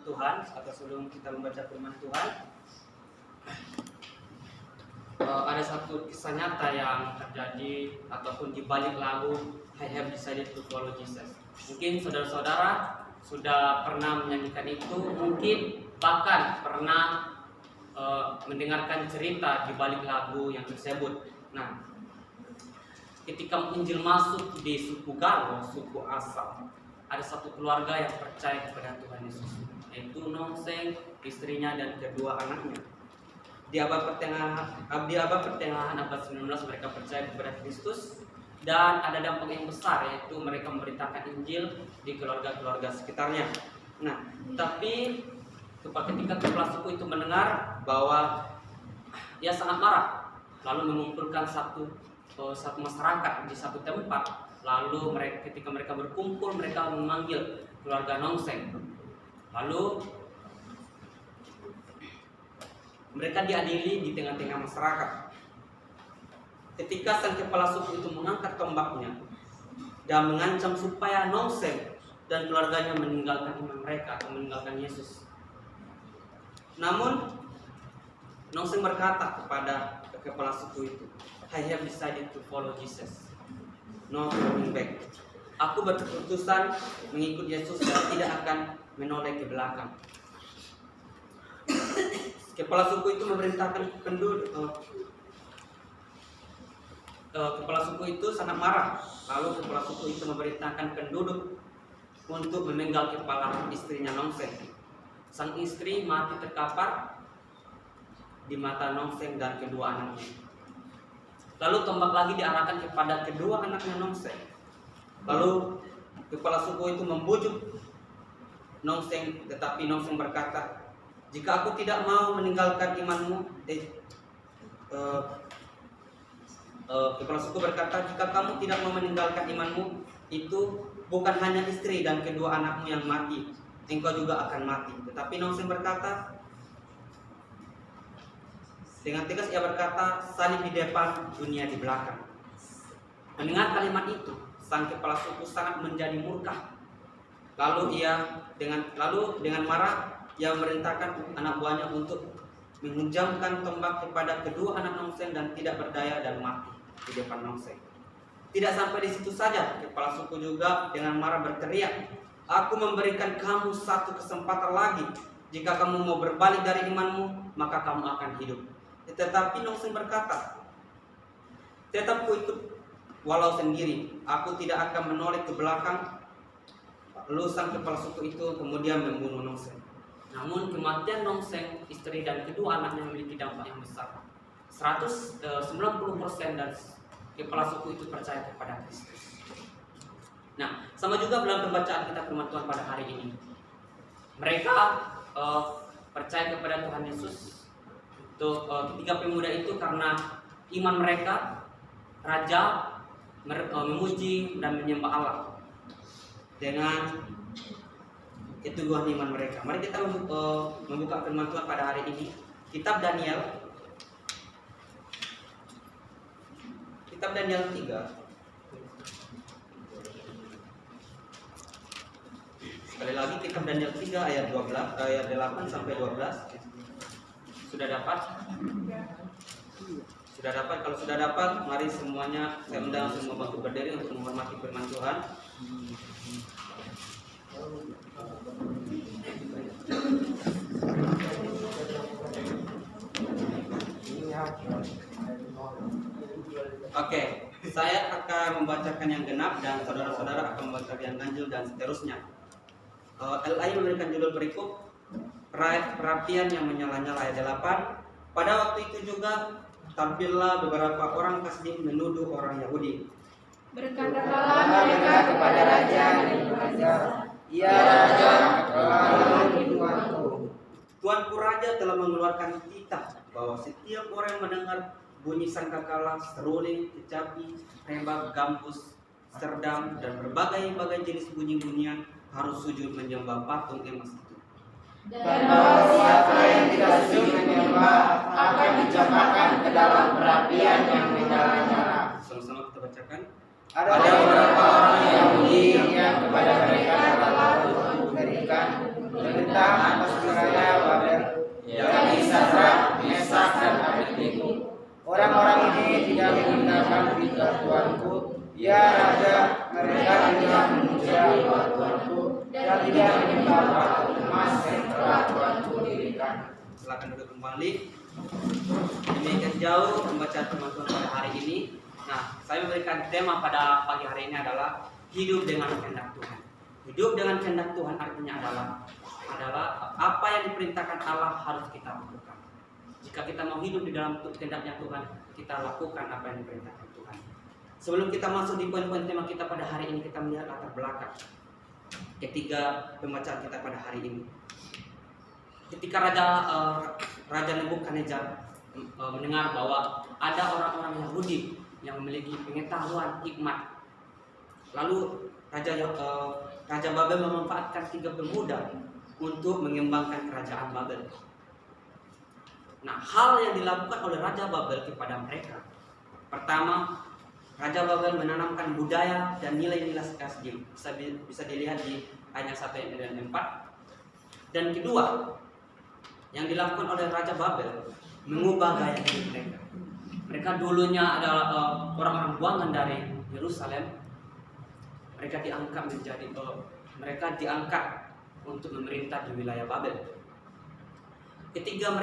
Tuhan atau sebelum kita membaca firman Tuhan, ada satu kisah nyata yang terjadi ataupun di balik lagu I Have Decided to Follow Jesus. Mungkin saudara-saudara sudah pernah menyanyikan itu, mungkin bahkan pernah mendengarkan cerita di balik lagu yang tersebut. Nah, ketika Injil masuk di suku Garo, suku asal, ada satu keluarga yang percaya kepada Tuhan Yesus, yaitu Nongseng, istrinya dan kedua anaknya. Di abad pertengahan abad 19 mereka percaya kepada Kristus, dan ada dampak yang besar, yaitu mereka memberitakan Injil di keluarga-keluarga sekitarnya. Nah, tapi ketika kepala suku itu mendengar bahwa ia sangat marah, lalu mengumpulkan satu masyarakat di satu tempat. Lalu ketika mereka berkumpul, mereka memanggil keluarga Nongseng. Lalu mereka diadili di tengah-tengah masyarakat. Ketika sang kepala suku itu mengangkat tombaknya dan mengancam supaya Nongseng dan keluarganya meninggalkan iman mereka atau meninggalkan Yesus. Namun Nongseng berkata kepada kepala suku itu, I have decided to follow Jesus, no turning back. Aku berkeputusan mengikut Yesus dan tidak akan menoleh ke belakang. Kepala suku itu memerintahkan penduduk. Kepala suku itu sangat marah. Lalu kepala suku itu memerintahkan penduduk untuk memenggal kepala istrinya Nongseng. Sang istri mati terkapar di mata Nongseng dan kedua anaknya. Lalu tombak lagi diarahkan kepada kedua anaknya Nongseng. Lalu kepala suku itu membujuk Nongseng, tetapi Nongseng berkata, jika aku tidak mau meninggalkan imanmu, kepala suku berkata, jika kamu tidak mau meninggalkan imanmu, itu bukan hanya istri dan kedua anakmu yang mati, engkau juga akan mati. Tetapi Nongseng berkata, dengan tegas ia berkata, salib di depan, dunia di belakang. Mendengar kalimat itu, sang kepala suku sangat menjadi murka. Lalu dengan marah ia memerintahkan anak buahnya untuk menghunjamkan tombak kepada kedua anak Nongseng dan tidak berdaya dan mati di depan Nongseng. Tidak sampai di situ saja, kepala suku juga dengan marah berteriak, aku memberikan kamu satu kesempatan lagi. Jika kamu mau berbalik dari imanmu, maka kamu akan hidup. Tetapi Nongseng berkata, tetap ku ikut walau sendiri, aku tidak akan menoleh ke belakang. Lalu sang kepala suku itu kemudian membunuh Nongseng. Namun kematian Nongseng, istri dan kedua anaknya memiliki dampak yang besar. 90% dan kepala suku itu percaya kepada Kristus. Nah, sama juga dalam pembacaan kita firman Tuhan pada hari ini. Mereka percaya kepada Tuhan Yesus. Ketiga pemuda itu karena iman mereka, raja memuji dan menyembah Allah dengan keteguhan iman mereka. Mari kita membuka firman Tuhan pada hari ini. Kitab Daniel 3. Sekali lagi kitab Daniel 3 ayat 8 sampai 12. Sudah dapat? Sudah dapat? Kalau sudah dapat, mari semuanya saya undang semua bangku berdiri untuk menghormati firman Tuhan. Oke, saya akan membacakan yang genap dan saudara-saudara akan membacakan yang ganjil dan seterusnya. LAI memberikan judul berikut, perapian yang menyala-nyala ayat 8. Pada waktu itu juga tampillah beberapa orang Kasdim menuduh orang Yahudi. Berkatalah mereka kepada raja dan raja, ya raja, keterlaluan tuanku. Tuanku raja telah mengeluarkan titah bahwa setiap orang yang mendengar bunyi sangkakala, seruling, kecapi, rebab, gambus, serdam, dan berbagai jenis bunyi-bunyian harus sujud menyembah patung emas itu. Dan bahwa siapa yang tidak sujud menyembah akan dicampakkan ke dalam perapian yang menyala-nyala. Sama-sama kita bacakan. Ada beberapa orang Yahudi yang kepada mereka telah Tuhan berikan perintah atas silakan duduk kembali. Demikian jauh pembacaan firman Tuhan pada hari ini. Nah, saya memberikan tema pada pagi hari ini adalah hidup dengan kehendak Tuhan. Hidup dengan kehendak Tuhan artinya adalah apa yang diperintahkan Allah harus kita lakukan. Jika kita mau hidup di dalam kehendaknya Tuhan, kita lakukan apa yang diperintahkan Tuhan. Sebelum kita masuk di poin-poin tema kita pada hari ini, kita melihat latar belakang ketiga pembacaan kita pada hari ini. Ketika Raja Nebukadnezar mendengar bahwa ada orang-orang Yahudi yang memiliki pengetahuan hikmat, lalu Raja Babel memanfaatkan 3 pemuda untuk mengembangkan kerajaan Babel. Nah, hal yang dilakukan oleh Raja Babel kepada mereka, pertama, Raja Babel menanamkan budaya dan nilai-nilai kasdim. Bisa dilihat di ayat 1 dan 4. Dan kedua, yang dilakukan oleh Raja Babel mengubah gaya hidup mereka. Mereka dulunya adalah orang-orang buangan dari Yerusalem. Mereka diangkat untuk memerintah di wilayah Babel. Ketiga,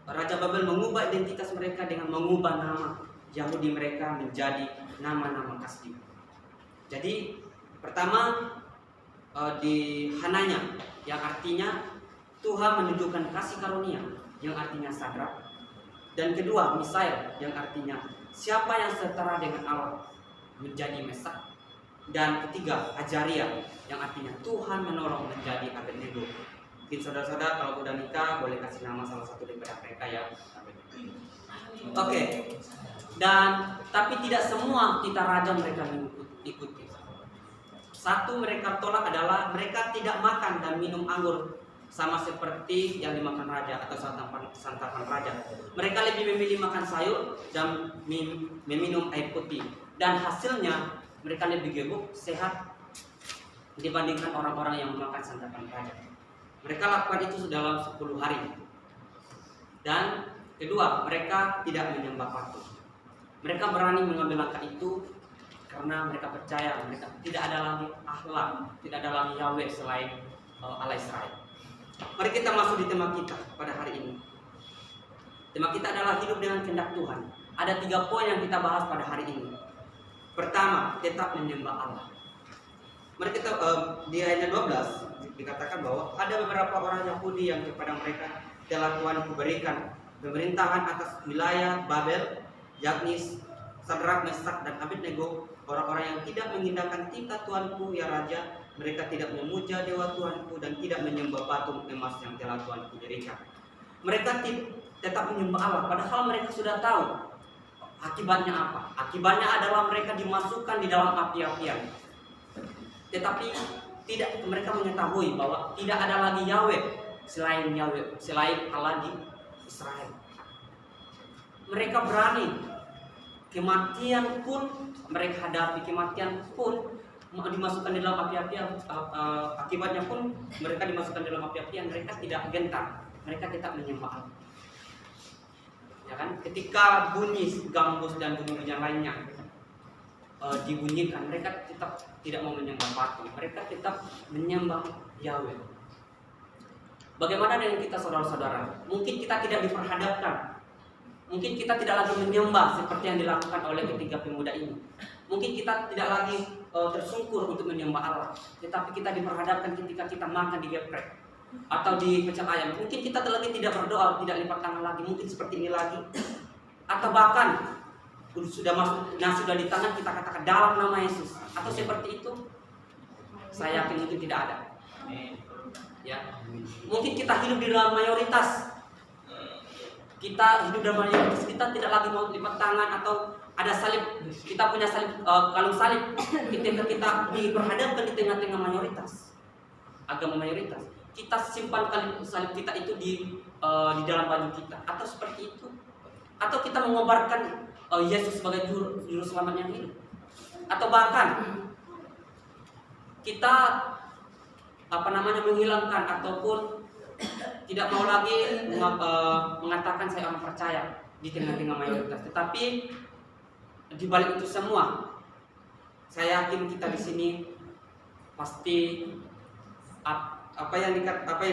Raja Babel mengubah identitas mereka dengan mengubah nama Yahudi mereka menjadi nama-nama kasdim. Jadi pertama di Hananya, yang artinya Tuhan menunjukkan kasih karunia, yang artinya Sadrak. Dan kedua, Misael, yang artinya siapa yang setara dengan Allah, menjadi Mesak. Dan ketiga, Ajaria, yang artinya Tuhan menolong, menjadi Abednego. Mungkin saudara-saudara kalau udah nikah boleh kasih nama salah satu daripada mereka ya. Oke. Dan tapi tidak semua titah raja mereka ikuti. Satu mereka tolak adalah mereka tidak makan dan minum anggur sama seperti yang dimakan raja atau santapan raja. Mereka lebih memilih makan sayur dan meminum air putih. Dan hasilnya mereka lebih gemuk, sehat dibandingkan orang-orang yang memakan santapan raja. Mereka lakukan itu dalam 10 hari. Dan kedua, mereka tidak menyembah patung. Mereka berani mengambil langkah itu karena mereka percaya mereka tidak ada lagi Allah, tidak ada lagi Yahweh selain Allah Israel. Mari kita masuk di tema kita pada hari ini. Tema kita adalah hidup dengan kehendak Tuhan. Ada 3 poin yang kita bahas pada hari ini. Pertama, tetap menyembah Allah. Mari kita di ayat 12 dikatakan bahwa ada beberapa orang Yahudi yang kepada mereka telah Tuhan berikan pemerintahan atas wilayah Babel, yakni Sadrak, Mesak, dan Abednego, orang-orang yang tidak mengindahkan titah Tuanku ya Raja. Mereka tidak memuja dewa Tuanku dan tidak menyembah patung emas yang telah Tuanku dirikan. Mereka tetap menyembah Allah, padahal mereka sudah tahu akibatnya apa. Akibatnya adalah mereka dimasukkan di dalam api-apian. Tetapi mereka mengetahui bahwa tidak ada lagi Yahweh selain Allah di Israel. Mereka berani, kematian pun mereka hadapi, kematian pun dimasukkan di dalam api-apian, akibatnya pun mereka dimasukkan di dalam api-apian. Mereka tidak gentar, mereka tetap menyembah Allah. Ya kan? Ketika bunyi gambus dan bunyi yang lainnya dibunyikan, mereka tetap tidak mau menyembah patung, mereka tetap menyembah Yahweh. Bagaimana dengan kita saudara-saudara? Mungkin kita tidak diperhadapkan, mungkin kita tidak lagi menyembah seperti yang dilakukan oleh ketiga pemuda ini. Mungkin kita tidak lagi tersungkur untuk menyembah Allah, tetapi kita diperhadapkan ketika kita makan di geprek atau di pecel ayam. Mungkin kita lagi tidak berdoa, tidak lipat tangan lagi, mungkin seperti ini lagi. Atau bahkan sudah masuk nasi sudah di tangan, kita katakan dalam nama Yesus, atau seperti itu. Saya yakin mungkin tidak ada. Ya, mungkin kita hidup di dalam mayoritas. Kita hidup dalam mayoritas, kita tidak lagi mau lipat tangan atau ada salib, kita punya salib, kalung salib. Ketika kita diperhadapkan di tengah-tengah mayoritas, agama mayoritas, kita simpan kalung salib kita itu di dalam baju kita, atau seperti itu. Atau kita mengobarkan Yesus sebagai juru selamat yang hidup, atau bahkan kita menghilangkan ataupun tidak mau lagi mengatakan saya orang percaya di tengah-tengah mayoritas. Tetapi di balik itu semua, saya yakin kita di sini pasti apa yang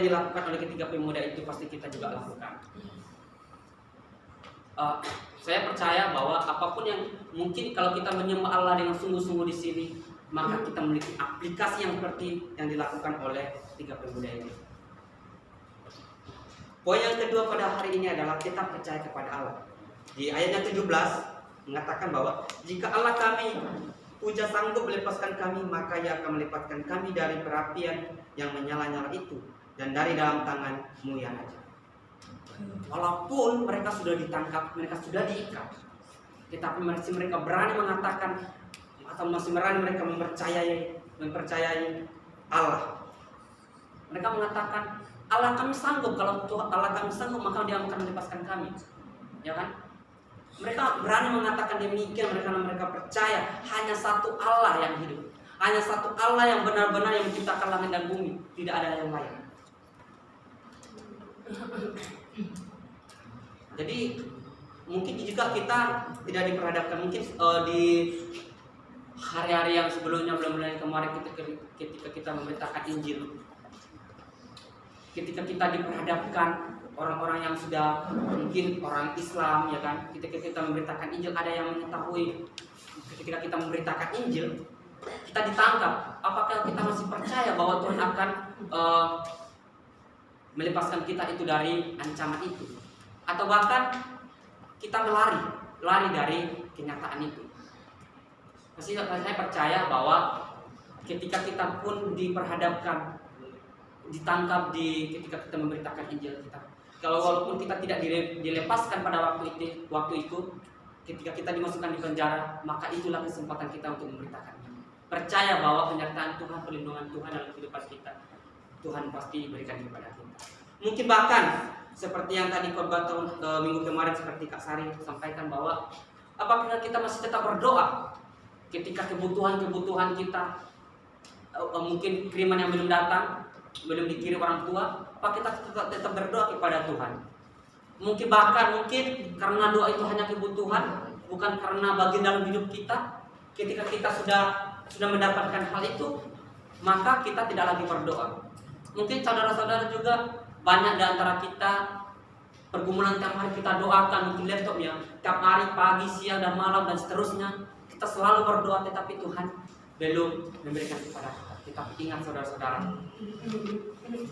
dilakukan oleh ketiga pemuda itu pasti kita juga lakukan. Saya percaya bahwa apapun yang mungkin kalau kita menyembah Allah dengan sungguh-sungguh di sini, maka kita memiliki aplikasi yang seperti yang dilakukan oleh tiga pemuda ini. Poin yang kedua pada hari ini adalah kita percaya kepada Allah. Di ayatnya 17 mengatakan bahwa jika Allah kami puja sanggup melepaskan kami, maka Ia akan melepaskan kami dari perapian yang menyala-nyala itu dan dari dalam tangan-Mu ya Raja. Walaupun mereka sudah ditangkap, mereka sudah diikat, tetapi masih mereka berani mengatakan atau masih berani mereka mempercayai Allah. Mereka mengatakan Allah kami sanggup, kalau Allah kami sanggup maka Dia akan melepaskan kami, ya kan? Mereka berani mengatakan demikian karena mereka percaya hanya satu Allah yang hidup, hanya satu Allah yang benar-benar yang menciptakan langit dan bumi, tidak ada yang lain. Jadi mungkin jika kita tidak diperhadapkan, mungkin di hari-hari yang sebelumnya bulan-bulan kemarin ketika kita memberitakan Injil, ketika kita diperhadapkan orang-orang yang sudah mungkin orang Islam, ya kan, ketika kita memberitakan Injil, ada yang mengetahui ketika kita memberitakan Injil kita ditangkap. Apakah kita masih percaya bahwa Tuhan akan melepaskan kita itu dari ancaman itu, atau bahkan kita lari dari kenyataan itu? Pasti saya percaya bahwa ketika kita pun diperhadapkan, ditangkap ketika kita memberitakan Injil kita, kalau walaupun kita tidak dilepaskan pada waktu itu, ketika kita dimasukkan di penjara, maka itulah kesempatan kita untuk memberitakan. Percaya bahwa penyertaan Tuhan, perlindungan Tuhan dalam kehidupan kita, Tuhan pasti berikan kepada kita. Mungkin bahkan seperti yang tadi khotbah minggu kemarin seperti Kak Sari sampaikan, bahwa apakah kita masih tetap berdoa ketika kebutuhan kita, mungkin kiriman yang belum datang, belum dikirim orang tua, apa kita tetap berdoa kepada Tuhan? Mungkin karena doa itu hanya kebutuhan, bukan karena bagian dalam hidup kita. Ketika kita sudah mendapatkan hal itu, maka kita tidak lagi berdoa. Mungkin saudara-saudara juga banyak di antara kita, pergumulan tiap hari kita doakan, mungkin laptopnya tiap hari, pagi, siang, dan malam, dan seterusnya. Kita selalu berdoa, tetapi Tuhan belum memberikan kepada kita. Kita ingat saudara-saudara,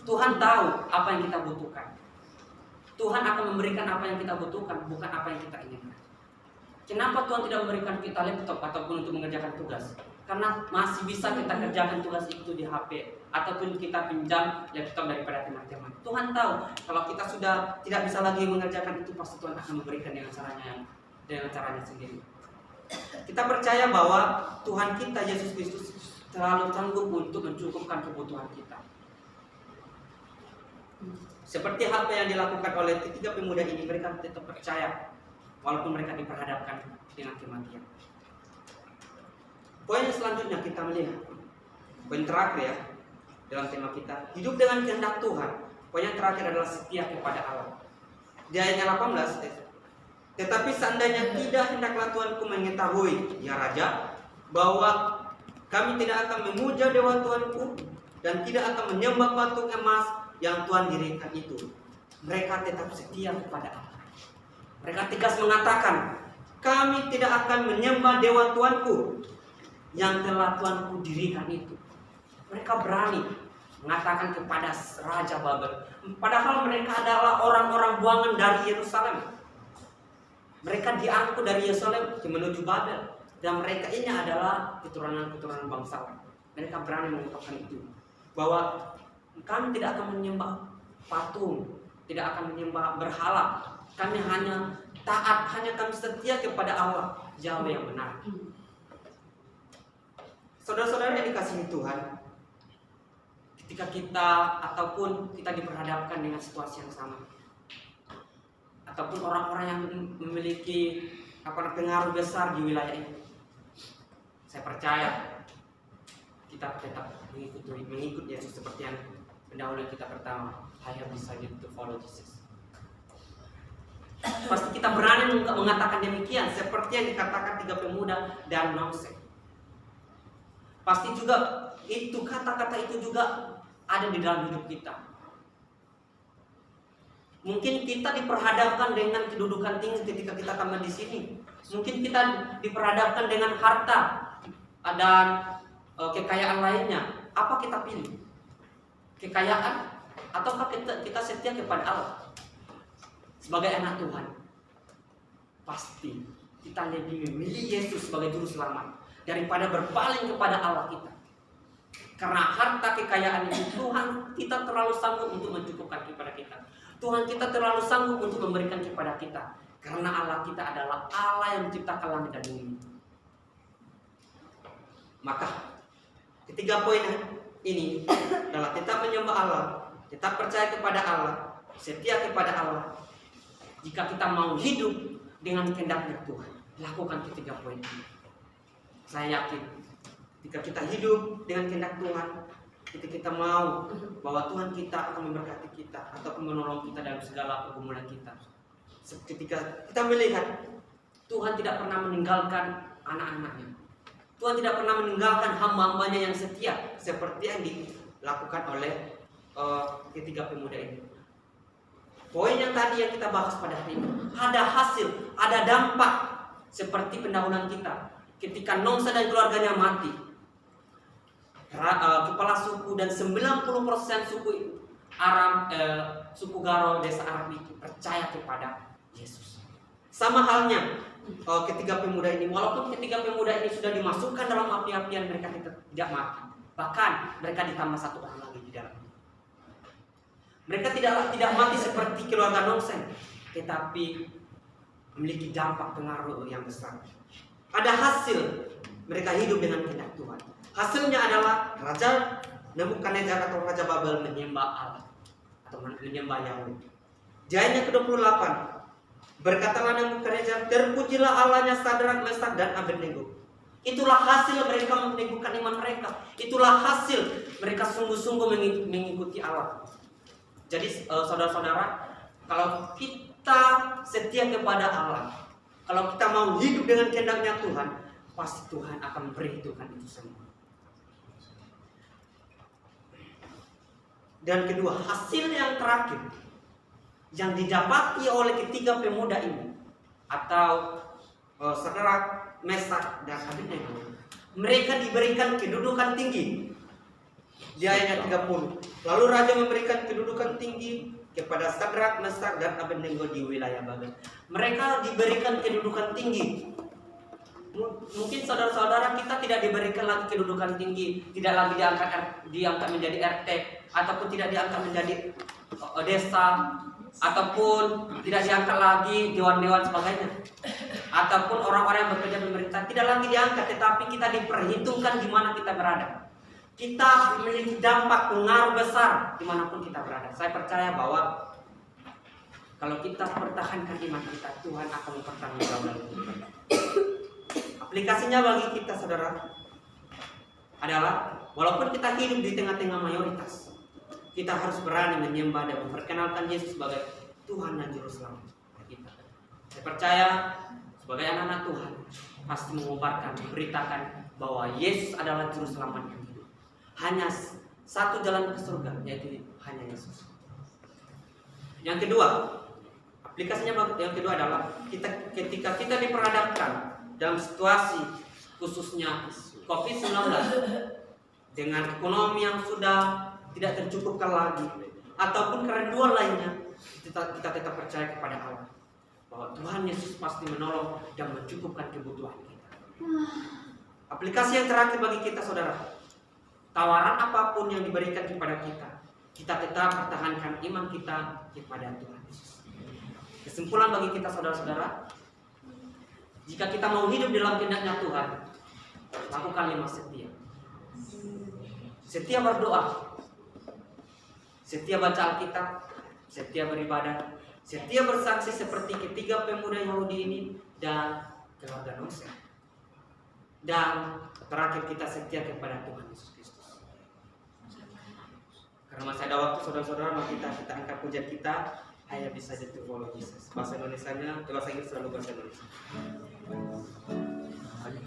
Tuhan tahu apa yang kita butuhkan. Tuhan akan memberikan apa yang kita butuhkan, bukan apa yang kita inginkan. Kenapa Tuhan tidak memberikan kita laptop ataupun untuk mengerjakan tugas? Karena masih bisa kita kerjakan tugas itu di HP, ataupun kita pinjam laptop daripada teman-teman. Tuhan tahu kalau kita sudah tidak bisa lagi mengerjakan itu, pasti Tuhan akan memberikan dengan caranya sendiri. Kita percaya bahwa Tuhan kita Yesus Kristus selalu sanggup untuk mencukupkan kebutuhan kita. Seperti apa yang dilakukan oleh ketiga pemuda ini, mereka tetap percaya walaupun mereka diperhadapkan dengan kematian. Poin selanjutnya kita melihat poin terakhir ya dalam tema kita, hidup dengan kehendak Tuhan. Poin yang terakhir adalah setia kepada Allah. Di ayatnya 18, tetapi seandainya tidak, hendaklah Tuanku mengetahui, ya Raja, bahwa kami tidak akan memuja dewa Tuanku dan tidak akan menyembah patung emas yang Tuhan dirikan itu. Mereka tetap setia kepada Allah. Mereka tegas mengatakan, kami tidak akan menyembah dewa Tuanku yang telah Tuanku dirikan itu. Mereka berani mengatakan kepada Raja Babel, padahal mereka adalah orang-orang buangan dari Yerusalem. Mereka diangkut dari Yerusalem menuju Babel, dan mereka ini adalah keturunan-keturunan bangsawan. Mereka berani mengungkapkan itu, bahwa kami tidak akan menyembah patung, tidak akan menyembah berhala. Kami hanya taat, hanya kami setia kepada Allah, Yahweh yang benar. Saudara-saudara yang dikasihi Tuhan, ketika kita ataupun kita diperhadapkan dengan situasi yang sama, ataupun orang-orang yang memiliki pengaruh besar di wilayah ini, saya percaya kita tetap mengikut Yesus seperti yang pendahuluan kita pertama, I have decided to follow Jesus. Pasti kita berani mengatakan demikian, seperti yang dikatakan tiga pemuda dan Mose. Pasti juga itu kata-kata itu juga ada di dalam hidup kita. Mungkin kita diperhadapkan dengan kedudukan tinggi ketika kita tamat di sini. Mungkin kita diperhadapkan dengan harta dan kekayaan lainnya. Apa kita pilih? Kekayaan ataukah kita setia kepada Allah? Sebagai anak Tuhan, pasti kita lebih memilih Yesus sebagai juru selamat daripada berpaling kepada Allah kita. Karena harta kekayaan itu Tuhan kita terlalu sanggup untuk mencukupkan kepada kita. Tuhan kita terlalu sanggup untuk memberikan kepada kita. Karena Allah kita adalah Allah yang menciptakan langit dan bumi. Maka ketiga poin ini adalah tetap menyembah Allah, tetap percaya kepada Allah, setia kepada Allah. Jika kita mau hidup dengan kehendaknya Tuhan, lakukan ketiga poin ini. Saya yakin jika kita hidup dengan kehendak Tuhan, ketika kita mau bahwa Tuhan kita akan memberkati kita ataupun menolong kita dalam segala pergumulan kita. Ketika kita melihat Tuhan tidak pernah meninggalkan anak-anaknya, Tuhan tidak pernah meninggalkan hamba-hambanya yang setia seperti yang dilakukan oleh ketiga pemuda ini. Poin yang tadi yang kita bahas pada hari ini, ada hasil, ada dampak seperti pendahuluan kita. Ketika Nongsa dan keluarganya mati, kepala suku dan 90% suku Aram, suku Garo desa Arab itu percaya kepada Yesus. Sama halnya ketiga pemuda ini, walaupun ketiga pemuda ini sudah dimasukkan dalam api-apian, mereka tidak mati. Bahkan mereka ditambah satu orang lagi di dalam. Mereka tidak mati seperti keluarga Nongsen, tetapi memiliki dampak pengaruh yang besar. Ada hasil mereka hidup dengan kehendak Tuhan. Hasilnya adalah Raja Nebukadnezar atau Raja Babel menyembah Allah atau menyembah Yahweh. Di ayat yang ke-28, berkatalah Nebukadnezar, terpujilah Allahnya Sadrak, Mesak dan Abednego. Itulah hasil mereka meneguhkan iman mereka. Itulah hasil mereka sungguh-sungguh mengikuti Allah. Jadi saudara-saudara, kalau kita setia kepada Allah, kalau kita mau hidup dengan kehendaknya Tuhan, pasti Tuhan akan memperhitungkan itu semua. Dan kedua, hasil yang terakhir yang didapati oleh ketiga pemuda ini atau Sadrak, Mesak dan Abednego, mereka diberikan kedudukan tinggi. Di ayat 30, lalu raja memberikan kedudukan tinggi kepada Sadrak, Mesak dan Abednego di wilayah Babel. Mereka diberikan kedudukan tinggi. Mungkin saudara-saudara kita tidak diberikan lagi kedudukan tinggi, tidak lagi diangkat menjadi RT, ataupun tidak diangkat menjadi desa, ataupun tidak diangkat lagi dewan-dewan sebagainya, ataupun orang-orang yang bekerja pemerintah tidak lagi diangkat, tetapi kita diperhitungkan di mana kita berada. Kita memiliki dampak pengaruh besar dimanapun kita berada. Saya percaya bahwa kalau kita pertahankan iman kita, Tuhan akan mempertanggungjawabkan kita. Aplikasinya bagi kita, saudara, adalah walaupun kita hidup di tengah-tengah mayoritas, kita harus berani menyembah dan memperkenalkan Yesus sebagai Tuhan dan Juru Selamat kita. Saya percaya sebagai anak-anak Tuhan pasti mengubarkan, memberitakan bahwa Yesus adalah Juru Selamat yang hidup. Hanya satu jalan ke surga, yaitu hanya Yesus. Yang kedua, aplikasinya yang kedua adalah ketika kita diperhadapkan dalam situasi khususnya COVID-19 dengan ekonomi yang sudah tidak tercukupkan lagi ataupun kerenduan lainnya, kita tetap percaya kepada Allah bahwa Tuhan Yesus pasti menolong dan mencukupkan kebutuhan kita. Aplikasi yang terakhir bagi kita, saudara, tawaran apapun yang diberikan kepada kita tetap pertahankan iman kita kepada Tuhan Yesus. Kesimpulan bagi kita, saudara-saudara, jika kita mau hidup dalam kehendaknya Tuhan, lakukan 5 setia. Setia berdoa, setia baca Alkitab, setia beribadah, setia bersaksi seperti ketiga pemuda Yahudi ini dan keluarga Nongsa. Dan terakhir, kita setia kepada Tuhan Yesus Kristus. Karena masih ada waktu, saudara-saudara, mari kita angkat pujian kita. Hanya bisa jadi follow Jesus. Bahasa Indonesianya, bahasa Inggris selalu bahasa Indonesia.